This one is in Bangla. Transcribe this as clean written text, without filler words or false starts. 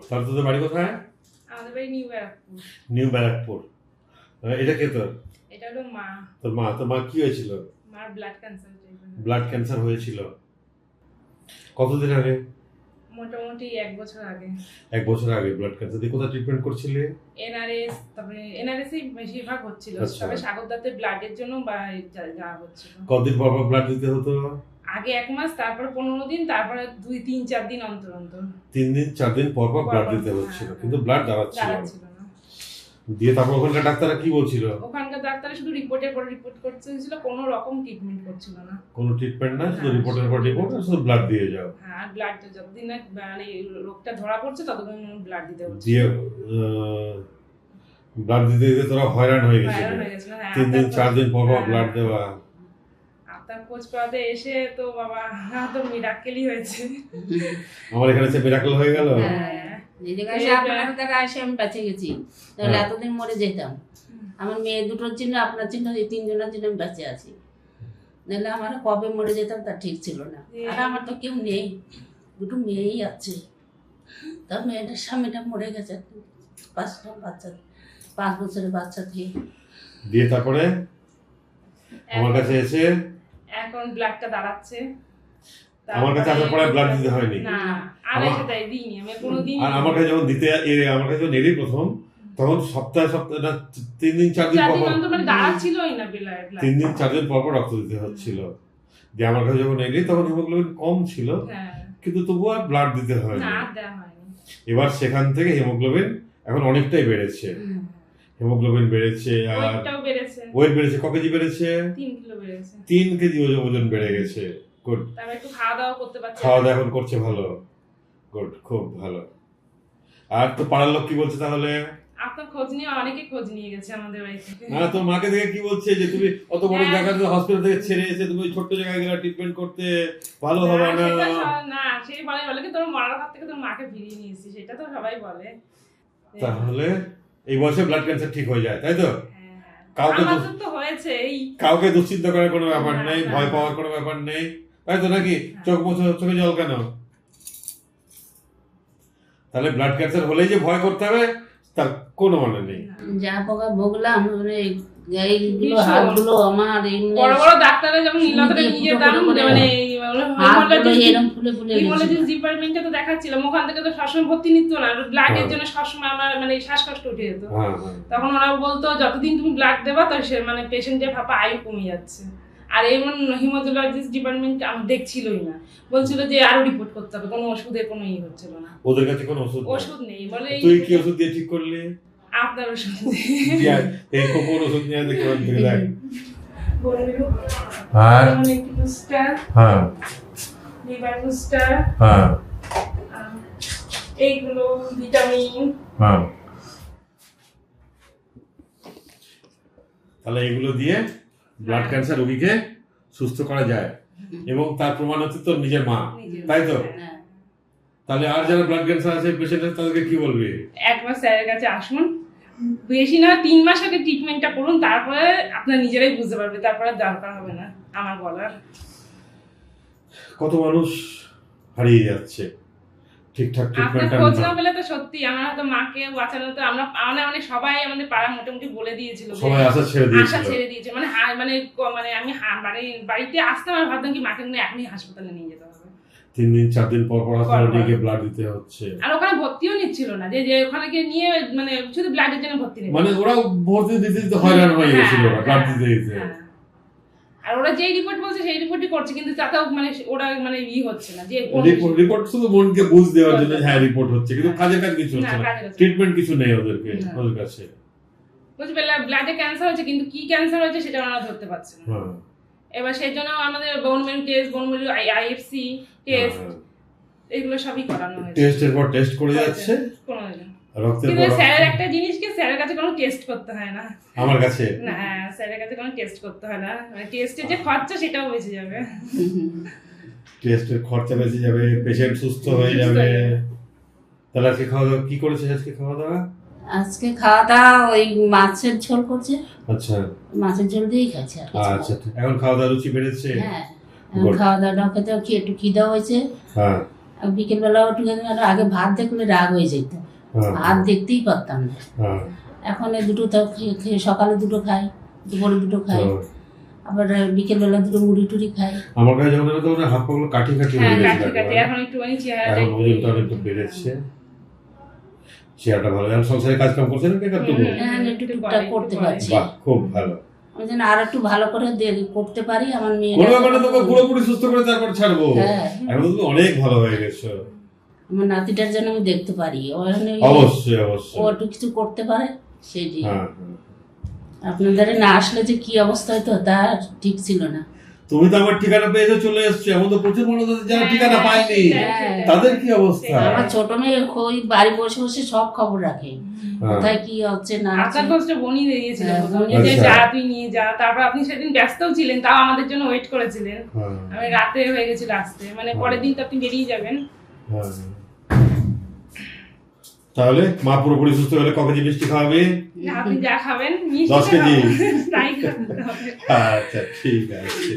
তাহলে তোদের বাড়ি কোথায়? আমাদের বাড়ি নিউ ব্যারাকপুর। নিউ ব্যারাকপুর। এটা কে তোর? এটা হলো মা। তোর মা কি হয়েছিল? মার ব্লাড ক্যান্সার। ব্লাড ক্যান্সার হয়েছিল কতদিন আগে? মোটামুটি 1 বছর আগে। 1 বছর আগে ব্লাড ক্যান্সার দিয়ে কোথায় ট্রিটমেন্ট করছিলে? এনআরএস, তারপরে এনআরএসই বেশিরভাগ হচ্ছিল। তবে সাগরদাতে ব্লাডের জন্য বা যা হচ্ছিল। কতদিন পর পর ব্লাড দিতে হতো? আগে 1 মাস, তারপর 15 দিন, তারপরে 2-3-4 দিন অন্তর অন্তর। 3 দিন 4 দিন পর পর ব্লাড দিতে হচ্ছিল, কিন্তু ব্লাড দাঁড়াচ্ছিল না। দিয়ে তারপর ওখানকার ডাক্তাররা কি বলছিল? ওখানকার ডাক্তার শুধু রিপোর্টের পর রিপোর্ট করছিল, কোনো রকম ট্রিটমেন্ট করছিল না। কোনো ট্রিটমেন্ট না, শুধু রিপোর্টের পর রিপোর্ট, শুধু ব্লাড দিয়ে যাও। হ্যাঁ, ব্লাড যতদিন না মানে রোগটা ধরা পড়ছে ততদিন ব্লাড দিতে হচ্ছে। দিয়ে ব্লাড দিতে দিতে তোরা হয়রান হয়ে গেছিল। 3 দিন 4 দিন পর পর ব্লাড দেওয়া। আপনার খোঁজ পাওয়াতে এসে তো বাবা তো মিরাকেলই হয়েছে। আমার এখানে সে মিরাকেল হয়ে গেল। আমি বেঁচে গেছি, তাহলে এতদিন মরে যেতাম। আমার মেয়ে দুটোর জন্য, আপনার জন্য, এই 3 জনের জন্য আমি বেঁচে আছি। নাহলে আমার কবে মরে যেতাম তা ঠিক ছিল না। আর আমার তো কেউ নেই, 2টো মেয়েই আছে। তার মেয়েটার স্বামীটা মরে গেছে 5টা বাচ্চা, 5 বছরের বাচ্চা দিয়ে তারপরে আমার কাছে এসে এখন ব্লাডটা দাঁড়াচ্ছে। আমার কাছে আসার পরে ব্লাড দিতে হয়নি। না, আর এসে তাই দিইনি আমি কোনোদিন। আর আমার কাছে যখন দিতে আমার কাছে যখন এলি প্রথম, তখন সপ্তাহে না 3 দিন 4 দিন পর পর মানে দাঁড়াচ্ছিলই না ব্লাড। 3 দিন 4 দিন পর পর রক্ত দিতে হচ্ছিল। যে আমার কাছে যখন এলি তখন হিমোগ্লোবিন কম ছিল, কিন্তু তবুও আর ব্লাড দিতে হয়নি। না, দেওয়া হয়নি। এবার সেখান থেকে হিমোগ্লোবিন এখন অনেকটাই বেড়েছে। হিমোগ্লোবিন বেড়েছে, আর ওয়েট বেড়েছে। ক কেজি বেড়েছে? 3 কিলো বেড়েছে। 3 কেজি ওজন বেড়ে গেছে। গুড। তারপর একটু খাওয়া দাওয়া করতে পারছে। খাওয়া দাওয়া এখন করছে ভালো। গুড, খুব ভালো। আর তো পাড়ার লোক কি বলছে তাহলে? আপনার খোঁজ নিয়ে অনেকে খোঁজ নিয়ে গেছে আমাদের বাড়ি থেকে। না, তোর মাকে দেখে কি বলছে যে তুমি অত বড় জায়গা থেকে হসপিটাল থেকে ছেড়ে এসে তুমি ছোট্ট জায়গায় গেলে ট্রিটমেন্ট করতে ভালো হবে না? না, সেই বলে কি তোর মরার হাত থেকে তোর মাকে ফিরিয়ে নিয়েছি, সেটা তো সবাই বলে। তাহলে এই বয়সে ব্লাড ক্যান্সার ঠিক হয়ে যায়, তাই তো? কাউকে দুশ্চিন্তা করার কোনো ব্যাপার নেই, ভয় পাওয়ার কোনো ব্যাপার নেই, তাই তো নাকি? চোখে জল কেন? তাহলে ব্লাড ক্যান্সার হলেই যে ভয় করতে হবে তার কোনো মানে নেই। যা পোকা ভুগলাম, মানে এইগুলো হাতগুলো আমার বড় বড় ডাক্তাররা যখন নীলতরে নিয়ে যেতাম, মানে হিমোলজিস্ট ডিপার্টমেন্টে তো দেখাচ্ছিলাম, ওখান থেকে তো সবসময় ভর্তি নিত না, ব্লাডের জন্য সবসময় আমার মানে শ্বাসকষ্ট উঠে যেত। তখন ওরা বলতো যতদিন তুমি ব্লাড দেবা তো সে মানে পেশেন্টের ভাপা আয়ু কমে যাচ্ছে। আর এমন হিমোলজিস্ট ডিপার্টমেন্ট আমার দেখছিলই না, বলছিল যে আরো রিপোর্ট করতে হবে, কোনো ওষুধের কোনো ই হচ্ছিল না। ওদের কাছে কোনো ওষুধ নেই বলে। তুই কি ওষুধ দিয়ে ঠিক করলি? আপনার ওষুধ এই কোন ওষুধ নিয়ে দেখে দেখ। বললো হ্যাঁ, বুস্টার, হ্যাঁ, লিভার বুস্টার, হ্যাঁ, এইগুলো ভিটামিন। হ্যাঁ, তাহলে এগুলো দিয়ে ব্লাড ক্যান্সার রোগীকে সুস্থ করা যায়, এবং তার প্রমাণ হচ্ছে তোর নিজের মা, তাই তো? তাহলে আর যারা ব্লাড ক্যান্সার আছে পেশেন্ট, তাদেরকে কি বলবি? 1 মাস স্যারের কাছে আসুন, বেশি না 3 মাস আগে ট্রিটমেন্টটা করুন, তারপরে আপনারা নিজেরাই বুঝতে পারবে, তারপরে দরকার হবে না আমার বলার। কত মানুষ হারিয়ে যাচ্ছে ঠিকঠাক ট্রিটমেন্ট খোঁজ না পেলে তো সত্যি আমার হয়তো মাকে বাঁচানো তো আমরা মানে সবাই আমাদের পাড়া মোটামুটি বলে দিয়েছিল, সবাই আশা ছেড়ে দিয়েছে মানে মানে মানে আমি মানে বাড়িতে আসতাম আর ভাবতাম কি মাকে নিয়ে এখনই হাসপাতালে নিয়ে যেতে হবে। 3 দিন 4 দিন পর পর হাসপাতালে ব্লাড দিতে হচ্ছে, আর ওখানে ভর্তিও নিচ্ছিল না, যে ওখানে গিয়ে নিয়ে মানে শুধু ব্লাডের জন্য ভর্তি নেই, মানে ওরা ভর্তি দিতে হয়রান হয়ে গেছিল ব্লাড দিতে। আর ওরা যেই রিপোর্ট বলছে সেই রিপোর্টই করছে, কিন্তু তাতেও মানে ওরা মানে হচ্ছে না, যে রিপোর্ট শুধু মনকে বুঝ দেওয়ার জন্য হ্যাঁ রিপোর্ট হচ্ছে, কিন্তু কাজের কাজ কিছু হচ্ছে না, ট্রিটমেন্ট কিছু নেই ওদের কাছে। বুঝতে পারলে ব্লাডে ক্যান্সার হচ্ছে, কিন্তু কি ক্যান্সার হয়েছে সেটা ওরা ধরতে পারছে না। এবার সেই জন্য আমাদের বোন মেরু টেস্ট, বোন মেরু আইএফসি টেস্ট, এগুলো সবই করানো হয়েছে। টেস্টের পর টেস্ট করে যাচ্ছে, কিন্তু স্যারের একটা জিনিস কি, স্যারের কাছে কোনো টেস্ট করতে হয় না, আমার কাছে না, স্যারের কাছে কোনো টেস্ট করতে হয় না, মানে টেস্টের যে খরচা সেটাও বেঁচে যাবে, টেস্টের খরচা বেঁচে যাবে, পেশেন্ট সুস্থ হয়ে যাবে। তাহলে আজকে খাওয়া দাওয়া কি করেছে? আজকে খাওয়া দাওয়া ওই মাছের ঝোল করছে। আচ্ছা, মাছের ঝোল দিয়েই খাচ্ছে। আচ্ছা, এখন খাওয়া দাওয়া রুচি বেড়েছে? হ্যাঁ, খাওয়া দাওয়া খেতে একটু খিদা হয়েছে। হ্যাঁ, আর বিকেলবেলাও একটু আগে ভাত দেখলে রাগ হয়ে যেত, ভাত দেখতেই পারতাম না। এখন এই দুটো তো সকালে দুটো খাই, দুপুরে দুটো খাই, আবার বিকেলবেলা দুটো মুড়ি টুড়ি খাই। আমার কাছে যখন তো হাত পাগুলো কাঠি কাঠি হয়ে গেছে, এখন একটুখানি চেহারাটা এখন ওজনটা অনেকটা বেড়েছে, চেহারাটা ভালো। এখন সংসারে কাজ কাম করছেন কি একটু? হ্যাঁ, একটু টুকটাক করতে পারছি। বাহ, খুব ভালো। আমি যেন আর একটু ভালো করে করতে পারি। আমার মেয়ে কোনো ব্যাপার না, তোকে পুরোপুরি সুস্থ করে তারপর ছাড়বো। এখন তুমি অনেক ভালো হয়ে গেছো। আমার নাতিটার জন্য আমি দেখতে পারি, অবশ্যই অবশ্যই ও একটু কিছু করতে পারে সেটি। আপনাদের না আসলে যে কি অবস্থা হতো তার ঠিক ছিল না। তুমি তো আমার ঠিকানা পেয়েছো, চলে এসছো। এমন তো প্রচুর মানুষ আছে যারা ঠিকানা পায়নি, তাদের কি অবস্থা? আমার ছোট মেয়ে ওই বাড়ি বসে বসে সব খবর রাখে, কোথায় কি হচ্ছে না হচ্ছে। আপনার কষ্ট বনি দিয়েছিল, যে যা তুই নিয়ে যা। তারপর আপনি সেদিন ব্যস্তও ছিলেন, তাও আমাদের জন্য ওয়েট করেছিলেন। আমি রাতে হয়ে গেছিল আসতে, মানে পরের দিন তো আপনি বেরিয়ে যাবেন। তাহলে মা পুরোপুরি সুস্থ হলে ক কেজি মিষ্টি খাওয়াবে? আপনি যা খাবেন 10 কেজি। তাই খাবেন। আচ্ছা, ঠিক আছে।